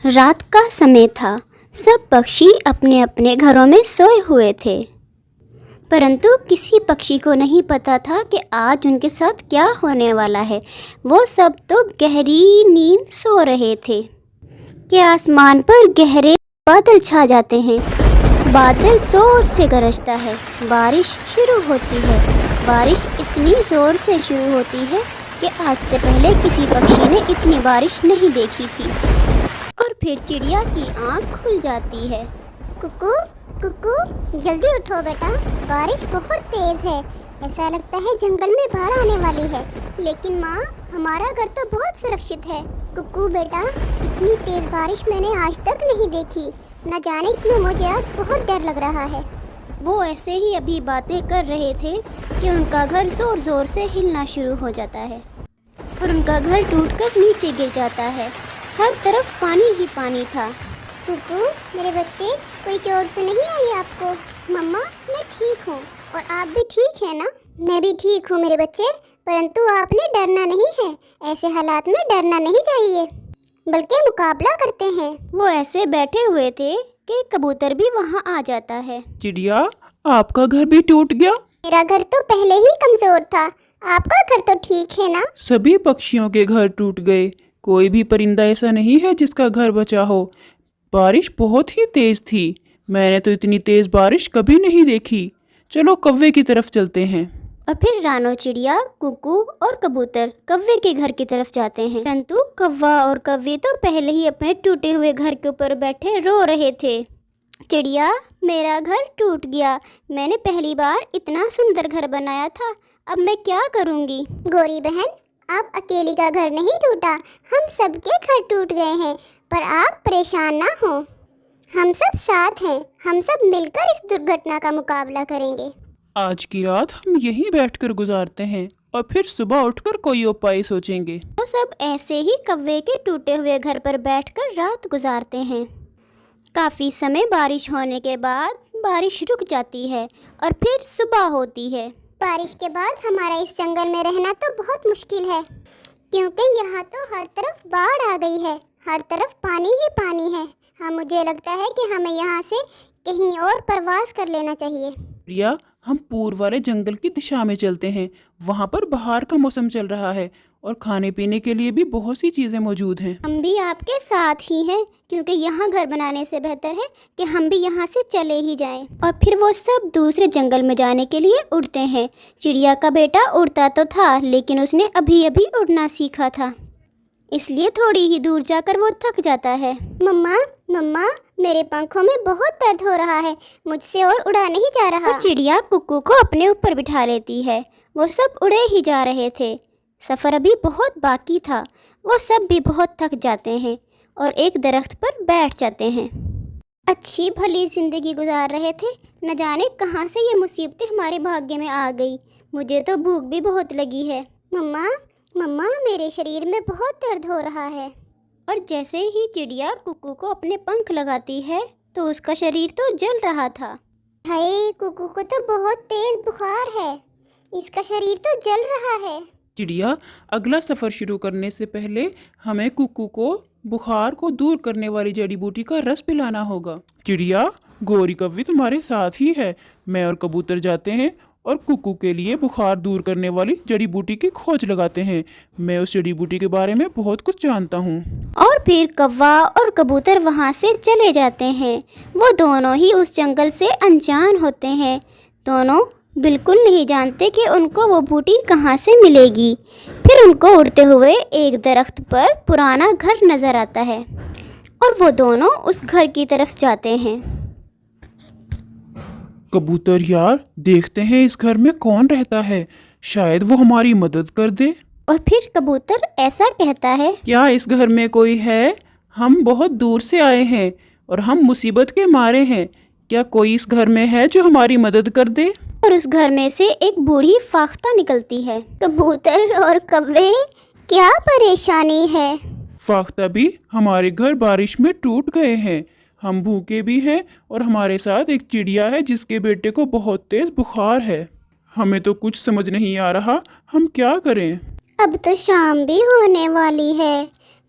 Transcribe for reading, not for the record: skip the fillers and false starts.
رات کا سمے تھا۔ سب پکشی اپنے اپنے گھروں میں سوئے ہوئے تھے، پرنتو کسی پکشی کو نہیں پتا تھا کہ آج ان کے ساتھ کیا ہونے والا ہے۔ وہ سب تو گہری نیند سو رہے تھے کہ آسمان پر گہرے بادل چھا جاتے ہیں۔ بادل زور سے گرجتا ہے، بارش شروع ہوتی ہے۔ بارش اتنی زور سے شروع ہوتی ہے کہ آج سے پہلے کسی پکشی نے اتنی بارش نہیں دیکھی تھی۔ اور پھر چڑیا کی آنکھ کھل جاتی ہے۔ ککو ککو جلدی اٹھو بیٹا، بارش بہت تیز ہے، ایسا لگتا ہے جنگل میں باڑھ آنے والی ہے۔ لیکن ماں، ہمارا گھر تو بہت سرکشت ہے۔ ککو بیٹا، اتنی تیز بارش میں نے آج تک نہیں دیکھی، نہ جانے کیوں مجھے آج بہت ڈر لگ رہا ہے۔ وہ ایسے ہی ابھی باتیں کر رہے تھے کہ ان کا گھر زور زور سے ہلنا شروع ہو جاتا ہے اور ان کا گھر ٹوٹ کر نیچے گر جاتا ہے۔ ہر طرف پانی ہی پانی تھا۔ ککو میرے بچے، کوئی چوٹ تو نہیں آئی آپ کو؟ مما، میں ٹھیک ہوں، اور آپ بھی ٹھیک ہیں نا؟ میں بھی ٹھیک ہوں میرے بچے، پرنتو آپ نے ڈرنا نہیں ہے، ایسے حالات میں ڈرنا نہیں چاہیے، بلکہ مقابلہ کرتے ہیں۔ وہ ایسے بیٹھے ہوئے تھے کہ کبوتر بھی وہاں آ جاتا ہے۔ چڑیا، آپ کا گھر بھی ٹوٹ گیا؟ میرا گھر تو پہلے ہی کمزور تھا، آپ کا گھر تو ٹھیک ہے نا؟ سبھی پکشیوں کے گھر ٹوٹ گئے، کوئی بھی پرندہ ایسا نہیں ہے جس کا گھر بچا ہو۔ بارش بہت ہی تیز تھی، میں نے تو اتنی تیز بارش کبھی نہیں دیکھی۔ چلو کوے کی طرف چلتے ہیں۔ اور پھر رانو چڑیا، ککو اور کبوتر کوے کے گھر کی طرف جاتے ہیں، پرنتو کوا اور کوے تو پہلے ہی اپنے ٹوٹے ہوئے گھر کے اوپر بیٹھے رو رہے تھے۔ چڑیا، میرا گھر ٹوٹ گیا، میں نے پہلی بار اتنا سندر گھر بنایا تھا، اب میں کیا کروں گی؟ گوری بہن، آپ اکیلی کا گھر نہیں ٹوٹا، ہم سب کے گھر ٹوٹ گئے ہیں، پر آپ پریشان نہ ہوں، ہم سب ساتھ ہیں، ہم سب مل کر اس درگھٹنا کا مقابلہ کریں گے۔ آج کی رات ہم یہیں بیٹھ کر گزارتے ہیں اور پھر صبح اٹھ کر کوئی اپائے سوچیں گے۔ وہ سب ایسے ہی کوے کے ٹوٹے ہوئے گھر پر بیٹھ کر رات گزارتے ہیں۔ کافی سمے بارش ہونے کے بعد بارش رک جاتی ہے اور پھر صبح ہوتی ہے۔ بارش کے بعد ہمارا اس جنگل میں رہنا تو بہت مشکل ہے، کیونکہ یہاں تو ہر طرف باڑھ آ گئی ہے، ہر طرف پانی ہی پانی ہے۔ مجھے لگتا ہے کہ ہمیں یہاں سے کہیں اور پرواز کر لینا چاہیے۔ چڑیا، ہم پورب والے جنگل کی دشا میں چلتے ہیں، وہاں پر بہار کا موسم چل رہا ہے اور کھانے پینے کے لیے بھی بہت سی چیزیں موجود ہیں۔ ہم بھی آپ کے ساتھ ہی ہیں، کیونکہ یہاں گھر بنانے سے بہتر ہے کہ ہم بھی یہاں سے چلے ہی جائیں۔ اور پھر وہ سب دوسرے جنگل میں جانے کے لیے اڑتے ہیں۔ چڑیا کا بیٹا اڑتا تو تھا، لیکن اس نے ابھی ابھی اڑنا سیکھا تھا، اس لیے تھوڑی ہی دور جا کر وہ تھک جاتا ہے۔ مما مما، میرے پنکھوں میں بہت درد ہو رہا ہے، مجھ سے اور اڑا نہیں جا رہا۔ اور چڑیا ککو کو اپنے اوپر بٹھا لیتی ہے۔ وہ سب اڑے ہی جا رہے تھے، سفر ابھی بہت باقی تھا۔ وہ سب بھی بہت تھک جاتے ہیں اور ایک درخت پر بیٹھ جاتے ہیں۔ اچھی بھلی زندگی گزار رہے تھے، نہ جانے کہاں سے یہ مصیبتیں ہمارے بھاگے میں آ گئی۔ مجھے تو بھوک بھی بہت لگی ہے۔ مما مما، میرے شریر میں بہت درد ہو رہا ہے۔ اور جیسے ہی چڑیا ککو کو اپنے پنکھ لگاتی ہے تو اس کا شریر تو جل رہا تھا۔ ہائے، ککو کو تو بہت تیز بخار ہے، اس کا شریر تو جل رہا ہے۔ چڑیا، اگلا سفر شروع کرنے سے پہلے ہمیں ککو کو بخار کو دور کرنے والی جڑی بوٹی کا رس پلانا ہوگا۔ چڑیا، گوری کوی تمہارے ساتھ ہی ہے، میں اور کبوتر جاتے ہیں اور ککو کے لیے بخار دور کرنے والی جڑی بوٹی کی کھوج لگاتے ہیں۔ میں اس جڑی بوٹی کے بارے میں بہت کچھ جانتا ہوں۔ اور پھر کوا اور کبوتر وہاں سے چلے جاتے ہیں۔ وہ دونوں ہی اس جنگل سے انجان ہوتے ہیں، دونوں بالکل نہیں جانتے کہ ان کو وہ بوٹی کہاں سے ملے گی۔ پھر ان کو اڑتے ہوئے ایک درخت پر پرانا گھر نظر آتا ہے اور وہ دونوں اس گھر کی طرف جاتے ہیں۔ کبوتر یار، دیکھتے ہیں اس گھر میں کون رہتا ہے، شاید وہ ہماری مدد کر دے۔ اور پھر کبوتر ایسا کہتا ہے، کیا اس گھر میں کوئی ہے؟ ہم بہت دور سے آئے ہیں اور ہم مصیبت کے مارے ہیں، کیا کوئی اس گھر میں ہے جو ہماری مدد کر دے؟ اور اس گھر میں سے ایک بوڑھی فاختہ نکلتی ہے۔ کبوتر اور کوے، کیا پریشانی ہے؟ فاختہ بھی، ہمارے گھر بارش میں ٹوٹ گئے ہیں، ہم بھوکے بھی ہیں اور ہمارے ساتھ ایک چڑیا ہے جس کے بیٹے کو بہت تیز بخار ہے، ہمیں تو کچھ سمجھ نہیں آ رہا، ہم کیا کریں؟ اب تو شام بھی ہونے والی ہے،